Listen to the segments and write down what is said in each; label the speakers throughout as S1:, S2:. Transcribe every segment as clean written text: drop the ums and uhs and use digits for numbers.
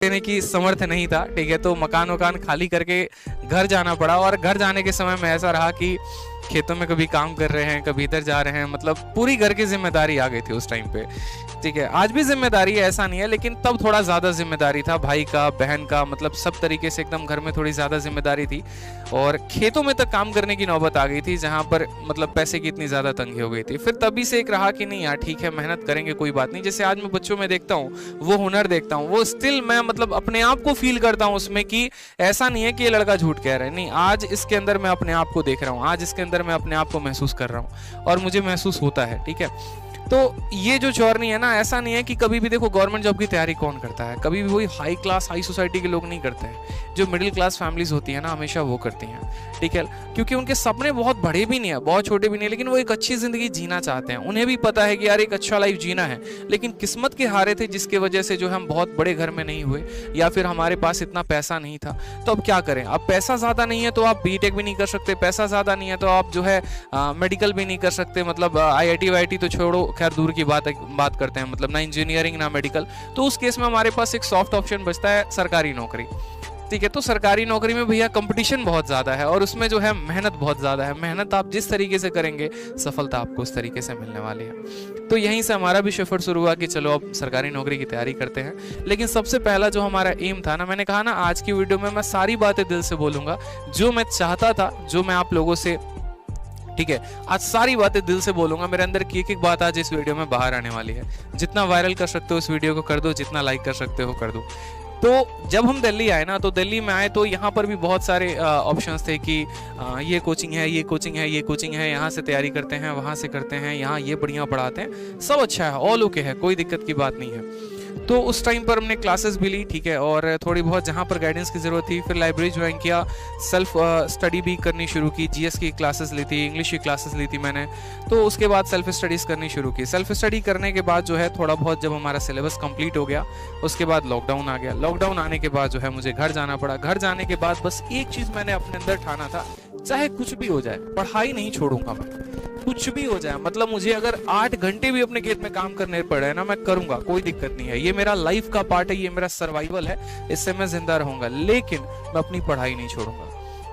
S1: देने की समर्थ नहीं था, ठीक है। तो मकान वकान खाली करके घर जाना पड़ा, और घर जाने के समय में ऐसा रहा कि खेतों में कभी काम कर रहे हैं, कभी इधर जा रहे हैं, मतलब पूरी घर की जिम्मेदारी आ गई थी उस टाइम पे, ठीक है। आज भी जिम्मेदारी है, ऐसा नहीं है, लेकिन तब थोड़ा ज़्यादा जिम्मेदारी था, भाई का, बहन का, मतलब सब तरीके से एकदम घर में थोड़ी ज़्यादा जिम्मेदारी थी। और खेतों में तक काम करने की नौबत आ गई थी, जहाँ पर मतलब पैसे की इतनी ज़्यादा तंगी हो गई थी। फिर तभी से एक रहा कि नहीं यार ठीक है, मेहनत करेंगे, कोई बात नहीं। जैसे आज मैं बच्चों में देखता हूँ, वो हुनर देखता हूँ, वो स्टिल मैं मतलब अपने आप को फील करता हूँ उसमें, कि ऐसा नहीं है कि ये लड़का झूठ कह रहा है, नहीं, आज इसके अंदर मैं अपने आप को देख रहा हूँ, आज इसके अंदर मैं अपने आप को महसूस कर रहा हूँ, और मुझे महसूस होता है, ठीक है। तो ये जो जर्नी है ना, ऐसा नहीं है कि कभी भी देखो गवर्नमेंट जॉब की तैयारी कौन करता है, कभी भी वही हाई क्लास हाई सोसाइटी के लोग नहीं करते हैं, जो मिडिल क्लास फैमिलीज होती है ना, हमेशा वो करती हैं, ठीक है। क्योंकि उनके सपने बहुत बड़े भी नहीं है, बहुत छोटे भी नहीं है, लेकिन वो एक अच्छी जिंदगी जीना चाहते हैं। उन्हें भी पता है कि यार एक अच्छा लाइफ जीना है, लेकिन किस्मत के हारे थे, जिसके वजह से जो हम बहुत बड़े घर में नहीं हुए, या फिर हमारे पास इतना पैसा नहीं था। तो अब क्या करें, अब पैसा ज़्यादा नहीं है तो आप बीटेक भी नहीं कर सकते, पैसा ज़्यादा नहीं है तो आप जो है मेडिकल भी नहीं कर सकते, मतलब IIT वाईटी तो छोड़ो, खैर दूर की बात करते हैं, मतलब ना इंजीनियरिंग ना मेडिकल। तो उस केस में हमारे पास एक सॉफ्ट ऑप्शन बचता है, सरकारी नौकरी, ठीक है। तो सरकारी नौकरी में भैया कंपटीशन बहुत ज़्यादा है, और उसमें जो है मेहनत बहुत ज़्यादा है। मेहनत आप जिस तरीके से करेंगे, सफलता आपको उस तरीके से मिलने वाली है। तो यहीं से हमारा भी सफर शुरू हुआ कि चलो अब सरकारी नौकरी की तैयारी करते हैं। लेकिन सबसे पहला जो हमारा एम था ना, मैंने कहा ना आज की वीडियो में मैं सारी बातें दिल से बोलूँगा, जो मैं चाहता था, जो मैं आप लोगों से, ठीक है, आज सारी बातें दिल से बोलूंगा। मेरे अंदर की एक एक बात आज इस वीडियो में बाहर आने वाली है। जितना वायरल कर सकते हो इस वीडियो को कर दो, जितना लाइक कर सकते हो कर दो। तो जब हम दिल्ली आए ना, तो दिल्ली में आए तो यहाँ पर भी बहुत सारे ऑप्शंस थे कि ये कोचिंग है, ये कोचिंग है, ये कोचिंग है, यहाँ से तैयारी करते हैं, वहाँ से करते हैं, यहाँ ये बढ़िया पढ़ाते हैं, सब अच्छा है, ऑल ओके है, कोई दिक्कत की बात नहीं है। तो उस टाइम पर हमने क्लासेस भी ली, ठीक है, और थोड़ी बहुत जहाँ पर गाइडेंस की ज़रूरत थी, फिर लाइब्रेरी ज्वाइन किया, सेल्फ स्टडी भी करनी शुरू की, GS की क्लासेस ली थी, इंग्लिश की क्लासेस ली थी मैंने। तो उसके बाद सेल्फ स्टडीज़ करनी शुरू की। सेल्फ स्टडी करने के बाद जो है थोड़ा बहुत जब हमारा सिलेबस कंप्लीट हो गया, उसके बाद लॉकडाउन आ गया। लॉकडाउन आने के बाद जो है मुझे घर जाना पड़ा। घर जाने के बाद बस एक चीज़ मैंने अपने अंदर ठाना था, चाहे कुछ भी हो जाए, पढ़ाई नहीं छोड़ूंगा मैं, कुछ भी हो जाए, मतलब मुझे अगर 8 घंटे भी अपने खेत में काम करने पड़े ना, मैं करूंगा, कोई दिक्कत नहीं है। ये मेरा लाइफ का पार्ट है, ये मेरा सर्वाइवल है, इससे मैं जिंदा रहूंगा, लेकिन मैं अपनी पढ़ाई नहीं छोड़ूंगा।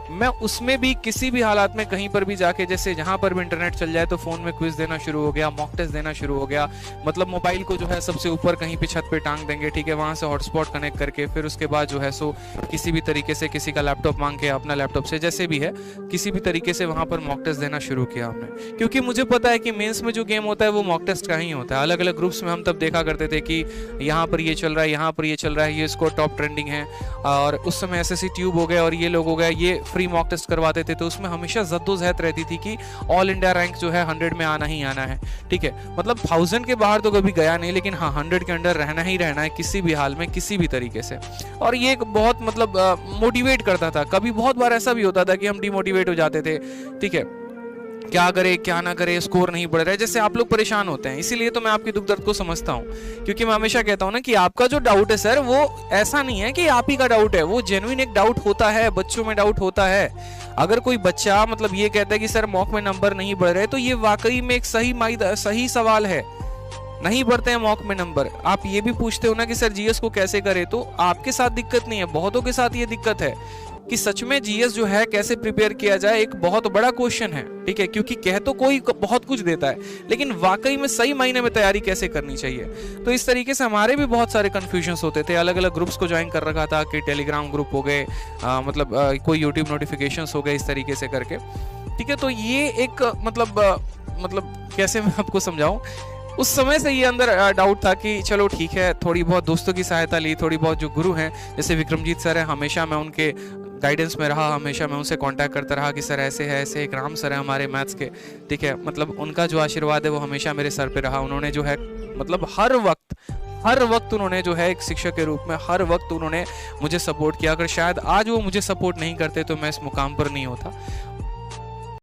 S1: मैं उसमें भी किसी भी हालात में कहीं पर भी जाके, जैसे जहां पर भी इंटरनेट चल जाए तो फोन में क्विज देना शुरू हो गया, मॉक टेस्ट देना शुरू हो गया, मतलब मोबाइल को जो है सबसे ऊपर कहीं पे छत पे टांग देंगे, ठीक है, वहां से हॉटस्पॉट कनेक्ट करके, फिर उसके बाद जो है सो किसी भी तरीके से किसी का लैपटॉप मांग के, अपना लैपटॉप से जैसे भी है, किसी भी तरीके से वहां पर मॉक टेस्ट देना शुरू किया हमने। क्योंकि मुझे पता है कि मेंस में जो गेम होता है वो मॉक टेस्ट का ही होता है। अलग अलग ग्रुप्स में हम तब देखा करते थे कि यहाँ पर ये चल रहा है, यहाँ पर ये चल रहा है, ये स्कोर टॉप ट्रेंडिंग है, और उस समय SSC ट्यूब हो गया और ये लोग हो गया, ये फ्री मॉक टेस्ट करवाते थे। तो उसमें हमेशा जद्दोजहद रहती थी कि ऑल इंडिया रैंक जो है 100 में आना ही आना है, ठीक है, मतलब 1000 के बाहर तो कभी गया नहीं, लेकिन हाँ 100 के अंडर रहना ही रहना है, किसी भी हाल में, किसी भी तरीके से। और ये एक बहुत मतलब मोटिवेट करता था। कभी बहुत बार ऐसा भी होता था कि हम डिमोटिवेट हो जाते थे, ठीक है, क्या करे क्या ना करे, स्कोर नहीं बढ़ रहा है, जैसे आप लोग परेशान होते हैं। इसीलिए तो मैं आपकी दुख दर्द को समझता हूँ, क्योंकि मैं हमेशा कहता हूँ ना कि आपका जो डाउट है सर, वो ऐसा नहीं है कि आप ही का डाउट है, वो जेन्युइन एक डाउट होता है, बच्चों में डाउट होता है। अगर कोई बच्चा मतलब ये कहता है कि सर मॉक में नंबर नहीं बढ़ रहे, तो ये वाकई में एक सही सवाल है, नहीं बढ़ते हैं मॉक में नंबर। आप ये भी पूछते हो ना कि सर GS को कैसे करे, तो आपके साथ दिक्कत नहीं है, बहुतों के साथ ये दिक्कत है कि सच में GS जो है कैसे प्रिपेयर किया जाए, एक बहुत बड़ा क्वेश्चन है, ठीक है। क्योंकि कह तो कोई बहुत कुछ देता है, लेकिन वाकई में सही मायने में तैयारी कैसे करनी चाहिए। तो इस तरीके से हमारे भी बहुत सारे कंफ्यूजन्स होते थे। अलग अलग ग्रुप्स को ज्वाइन कर रखा था कि टेलीग्राम ग्रुप हो गए, मतलब कोई यूट्यूब नोटिफिकेशंस हो गए, इस तरीके से करके, ठीक है। तो ये एक मतलब कैसे मैं आपको समझाऊं, उस समय से ये अंदर डाउट था कि चलो ठीक है, थोड़ी बहुत दोस्तों की सहायता ली, थोड़ी बहुत जो गुरु हैं जैसे विक्रमजीत सर है, हमेशा मैं उनके गाइडेंस में रहा, हमेशा मैं उनसे कांटेक्ट करता रहा कि सर ऐसे है ऐसे। एक राम सर है हमारे मैथ्स के, ठीक है, मतलब उनका जो आशीर्वाद है वो हमेशा मेरे सर पे रहा। उन्होंने जो है मतलब हर वक्त उन्होंने जो है एक शिक्षक के रूप में हर वक्त उन्होंने मुझे सपोर्ट किया। अगर शायद आज वो मुझे सपोर्ट नहीं करते तो मैं इस मुकाम पर नहीं होता।